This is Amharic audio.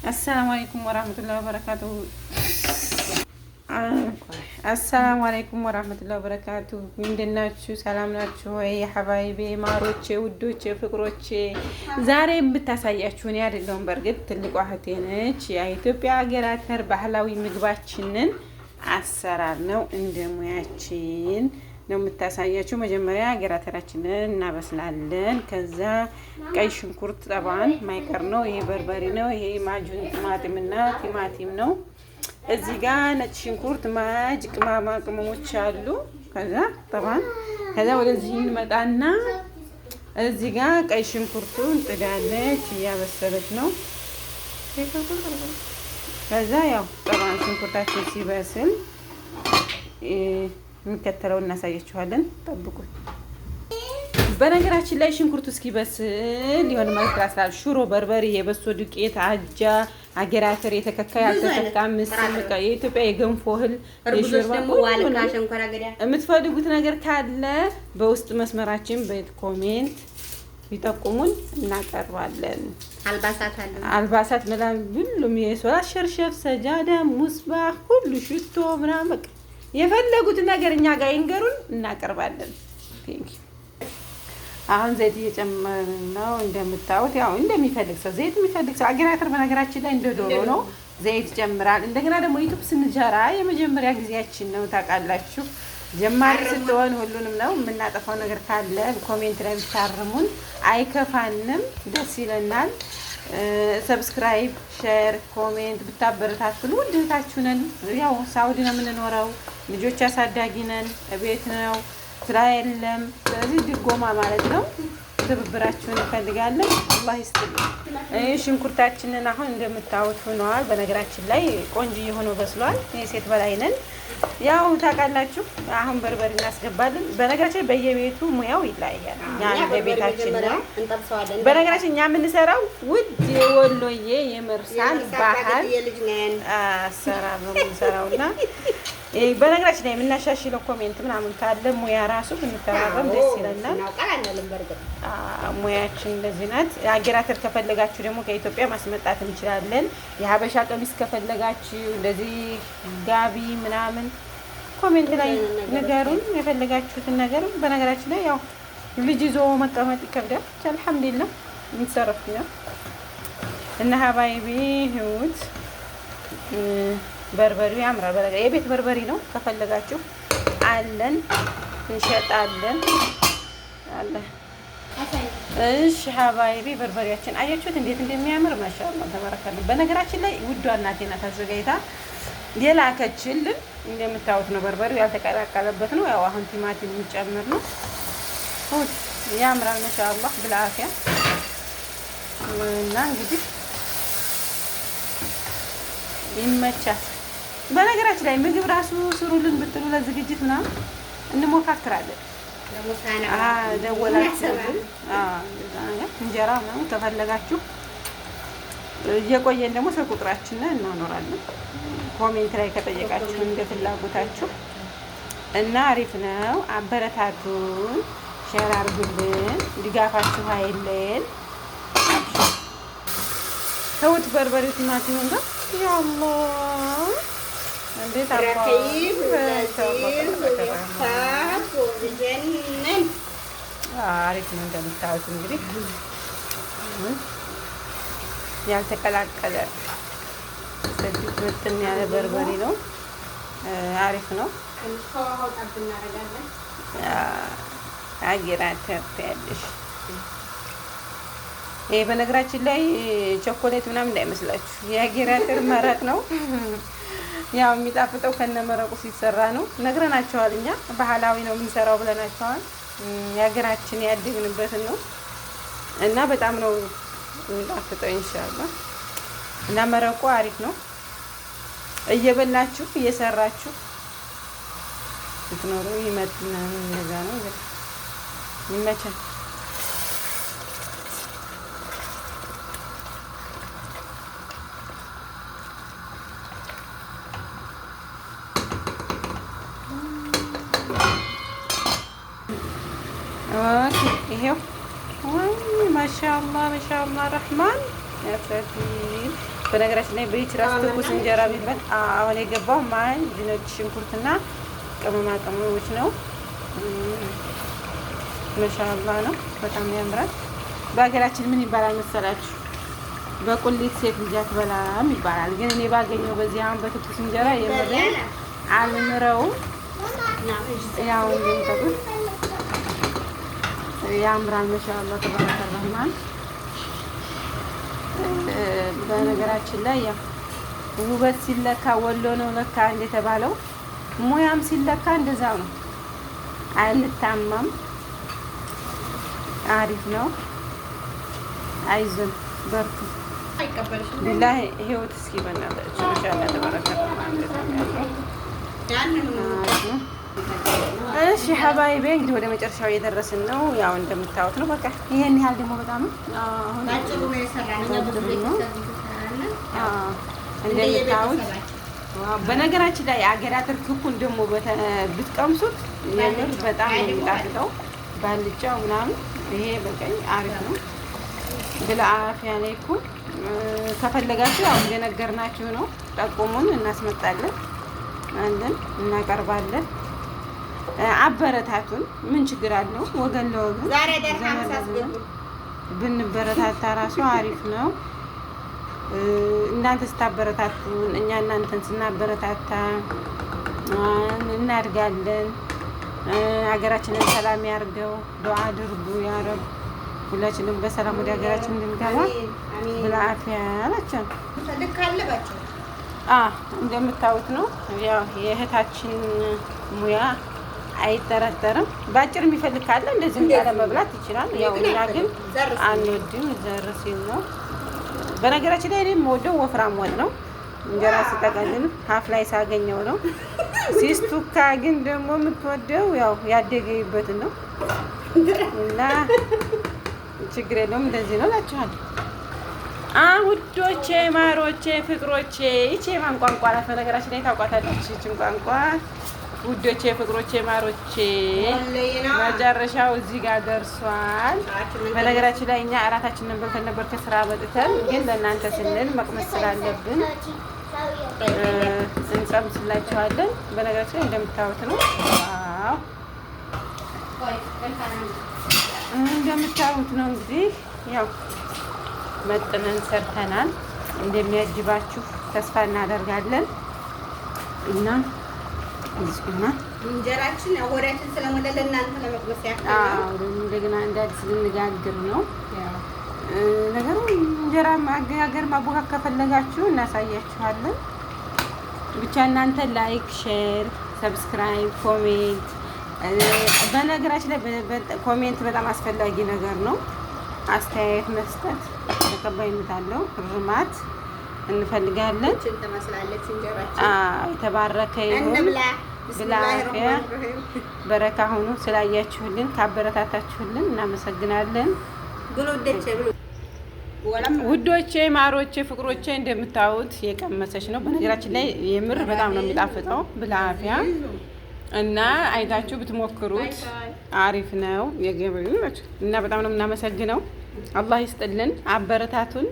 አሰላሙ አለይኩም ወራህመቱላሂ ወበረካቱ። አሰላሙ አለይኩም ወራህመቱላሂ ወበረካቱ። ምንድን ናችሁ? ሰላም ናችሁ ወይ? ሀባይቤ ማሮቼ፣ ውዶቼ፣ ፍቅሮቼ ዛሬ የምታሳያችሁ እኔ አይደለሁም። በእርግጥ ትልቋ እህቴ ነች። የኢትዮጵያ ሀገራተር ባህላዊ ምግባችንን አሰራር ነው እንደ ሙያችን ነው የምታሳያችሁ። መጀመሪያ ሀገራተራችንን እናበስላለን። ከዛ ቀይ ሽንኩርት ጠባን ማይቀር ነው። ይሄ በርበሬ ነው። ይሄ ማጁን ቲማቲምና ቲማቲም ነው። እዚህ ጋር ነጭ ሽንኩርት፣ ማጅ፣ ቅመማ ቅመሞች አሉ። ከዛ ጠባን ከዛ ወደዚህ እንመጣና እዚህ ጋር ቀይ ሽንኩርቱን ጥዳለች፣ እያበሰለች ነው። ከዛ ያው ጠባን ሽንኩርታችን ሲበስል የሚከተለው እናሳያችኋለን። ጠብቁኝ። በነገራችን ላይ ሽንኩርቱ እስኪበስል የሆነ ማለት ራስላል ሽሮ፣ በርበሬ፣ የበሶ ዱቄት፣ አጃ፣ አገራተር፣ የተከካ ያልተከካ ምስር፣ የኢትዮጵያ የገንፎ እህል፣ የምትፈልጉት ነገር ካለ በውስጥ መስመራችን በኮሜንት ይጠቁሙን፣ እናቀርባለን። አልባሳት ምናምን ሁሉም የሶላት ሸርሸፍ፣ ሰጃዳ፣ ሙስባህ ሁሉ ሽቶ ምናምን በቃ የፈለጉት ነገር እኛ ጋር ይንገሩን፣ እናቀርባለን። አሁን ዘይት እየጨመርን ነው። እንደምታዩት ያው እንደሚፈልግ ሰው ዘይት የሚፈልግ ሰው አገራተር በነገራችን ላይ እንደ ዶሮ ነው፣ ዘይት ይጨምራል። እንደገና ደግሞ ዩቱብ ስንጀራ የመጀመሪያ ጊዜያችን ነው ታውቃላችሁ። ጀማሪ ስትሆን ሁሉንም ነው የምናጠፋው ነገር ካለ ኮሜንት ላይ ብታርሙን አይከፋንም፣ ደስ ይለናል። ሰብስክራይብ፣ ሼር፣ ኮሜንት ብታበረታቱን ውድ እህታችሁ ነን። ያው ሳውዲ ነው የምንኖረው፣ ልጆች አሳዳጊ ነን፣ ቤት ነው ስራ የለም። ስለዚህ ድጎማ ማለት ነው። ትብብራችሁን እንፈልጋለን። አላህ ይስጥልኝ። ሽንኩርታችንን አሁን እንደምታዩት ሆነዋል። በነገራችን ላይ ቆንጆ የሆነው በስሏል። የሴት በላይ ነን ያው ታውቃላችሁ። አሁን በርበሬ እናስገባለን። በነገራችን ላይ በየቤቱ ሙያው ይለያያል። እኛ በቤታችን ነው። በነገራችን እኛ የምንሰራው ውድ የወሎዬ የመርሳን ባህል አሰራር ነው የምንሰራውና በነገራችን ላይ የምናሻሽለው ኮሜንት ምናምን ካለ ሙያ ራሱ ብንተባበም ደስ ይለናል። ሙያችን እንደዚህ ናት። አገራተር ከፈለጋችሁ ደግሞ ከኢትዮጵያ ማስመጣት እንችላለን። የሀበሻ ቀሚስ ከፈለጋችሁ እንደዚህ ጋቢ ምናምን ኮሜንት ላይ ንገሩን፣ የፈለጋችሁትን ነገር። በነገራችን ላይ ያው ልጅ ይዞ መቀመጥ ይከብዳል። አልሐምዱሊላህ እንሰረፍኛ እና ሀባይቢ ህይወት በርበሬው ያምራል። በነገር የቤት በርበሬ ነው። ከፈለጋችሁ አለን፣ እንሸጣለን አለ። እሺ ሀባይቢ በርበሬያችን አያችሁት እንዴት እንደሚያምር ማሻአላህ ተባረካለሁ። በነገራችን ላይ ውዷ እናቴ ናት አዘጋጅታ የላከችልን። እንደምታዩት ነው በርበሬው ያልተቀላቀለበት ነው። ያው አሁን ቲማቲም እንጨምር ነው። ያምራል ማሻአላህ ብላአፊያ እና እንግዲህ ይመቻል። በነገራችን ላይ ምግብ ራሱ ስሩልን ብትሉ ለዝግጅት ምናምን እንሞካክራለን። ደወላችሁ እንጀራ ምናምን ከፈለጋችሁ እየቆየን ደግሞ ስልክ ቁጥራችንን እናኖራለን። ኮሜንት ላይ ከጠየቃችሁ እንደ ፍላጎታችሁ እና አሪፍ ነው። አበረታቱን፣ ሼር አድርጉልን፣ ድጋፋችሁ አይለን። ተውት በርበሬ ቲማቲም ጋር ያአላህ እንዴት አሪፍ ነው። እንደምታዩት እንግዲህ ያልተቀላቀለ ስድስት ምጥን ያለ በርበሬ ነው። አሪፍ ነው። አገራተር ያለሽ ይሄ በነገራችን ላይ ቸኮሌት ምናምን እንዳይመስላችሁ የአገራተር መረቅ ነው። ያው የሚጣፍጠው ከነመረቁ ሲሰራ ነው። ነግረናቸዋል። እኛ ባህላዊ ነው የምንሰራው ብለናቸዋል። የሀገራችን ያደግንበትን ነው እና በጣም ነው የሚጣፍጠው ኢንሻአላህ። እና መረቁ አሪፍ ነው። እየበላችሁ እየሰራችሁ ስትኖሩ ይመጥናል። እንደዛ ነው ይመቻል። ይሄው ማሻአላህ ማሻአላህ ረህማን ያፈቲ በነገራችን ላይ በይች ራስ ትኩስ እንጀራ ቢባል አሁን የገባው ማን ነጭ ሽንኩርትና ቅመማ ቅመሞች ነው። ማሻአላህ ነው፣ በጣም ያምራል። በሀገራችን ምን ይባላል መሰላችሁ? በቁሊት ሴት ልጅ አትበላም ይባላል። ግን እኔ ባገኘው በዚህ አሁን በትኩስ እንጀራ የምር አልምረውም። ያው እንደምታውቁት ያምራል። ማሻአላህ ተባረከ ረህማን። በነገራችን ላይ ያው ውበት ሲለካ ወሎ ነው ለካ እንደተባለው ሙያም ሲለካ እንደዛው ነው። አንታማም። አሪፍ ነው። አይዞን በርቱ። ቢላሂ ህይወት እስኪ በእናታችሁ ማሻአላህ ተባረከ ረህማን። እሺ ሀባይቤ እንግዲህ ወደ መጨረሻው እየደረስን ነው። ያው እንደምታዩት ነው። በቃ ይሄን ያህል ደግሞ በጣም አሁን እንደምታዩት በነገራችን ላይ አገዳትር ክኩን ደግሞ ብትቀምሱት የምር በጣም ነው የሚጣፍጠው። ባልጫው ምናምን ይሄ በቀኝ አሪፍ ነው። ብልአፊያ አለይኩም። ከፈለጋችሁ ያው እንደነገርናችሁ ነው። ጠቁሙን፣ እናስመጣለን አለን፣ እናቀርባለን። አበረታቱን። ምን ችግር አለው? ወገን ለወገን ብንበረታታ ራሱ አሪፍ ነው። እናንተ ስታበረታቱን እኛ እናንተን ስናበረታታ እናድጋለን። ሀገራችንን ሰላም ያርገው። ዱዓ አድርጉ ያ ረብ። ሁላችንም በሰላም ወደ ሀገራችን እንድንገባ ብልአፊያ አላቸው። እንደምታዩት ነው። ያው የእህታችን ሙያ አይጠረጠርም። በአጭር የሚፈልግ ካለ እንደዚህ እንዳለ መብላት ይችላል። ያው እኛ ግን አንወድም፣ ዘር ሲል ነው። በነገራችን ላይ እኔ የምወደው ወፍራም ወጥ ነው። እንጀራ ስጠቀልል ሀፍ ላይ ሳገኘው ነው። ሲስቱካ ግን ደግሞ የምትወደው ያው ያደገይበትን ነው እና ችግር የለውም። እንደዚህ ነው እላችኋለሁ። ውዶቼ፣ ማሮቼ፣ ፍቅሮቼ ይቼ ማን ቋንቋ ናት? በነገራችን ላይ ታውቋታለች ይችን ቋንቋ። ውዶቼ፣ ፍቅሮቼ፣ ማሮቼ መጨረሻው እዚህ ጋር ደርሷል። በነገራችን ላይ እኛ እራታችንን በልተን ነበር ከስራ መጥተን፣ ግን ለእናንተ ስንል መቅመስ ስላለብን እንቀምስላችኋለን። በነገራችን ላይ እንደምታዩት ነው። እንደምታዩት ነው። እንግዲህ ያው መጥነን ሰርተናል። እንደሚያጅባችሁ ተስፋ እናደርጋለን እና እንጀራችን ወዳችን ስለሞላ ለእናንተ ለመቅመስ ያክል እንደገና እንደ አዲስ ልንጋግር ነው ነገሩ። እንጀራ ማጋገር ማቦካት ከፈለጋችሁ እናሳያችኋለን። ብቻ እናንተ ላይክ፣ ሼር፣ ሰብስክራይብ፣ ኮሜንት። በነገራችን ላይ ኮሜንት በጣም አስፈላጊ ነገር ነው። አስተያየት መስጠት ተቀባይነት አለው። ርማት እንፈልጋለን። የተባረከ ይሁን። ብላፊያ በረካ ሆኖ ስላያችሁልን ካበረታታችሁልን እናመሰግናለን። ውዶቼ፣ ማሮቼ፣ ፍቅሮቼ እንደምታዩት የቀመሰች ነው። በነገራችን ላይ የምር በጣም ነው የሚጣፍጠው። ብላፊያ እና አይታችሁ ብትሞክሩት አሪፍ ነው። የገበዩ እና በጣም ነው የምናመሰግነው። አላህ ይስጥልን። አበረታቱን።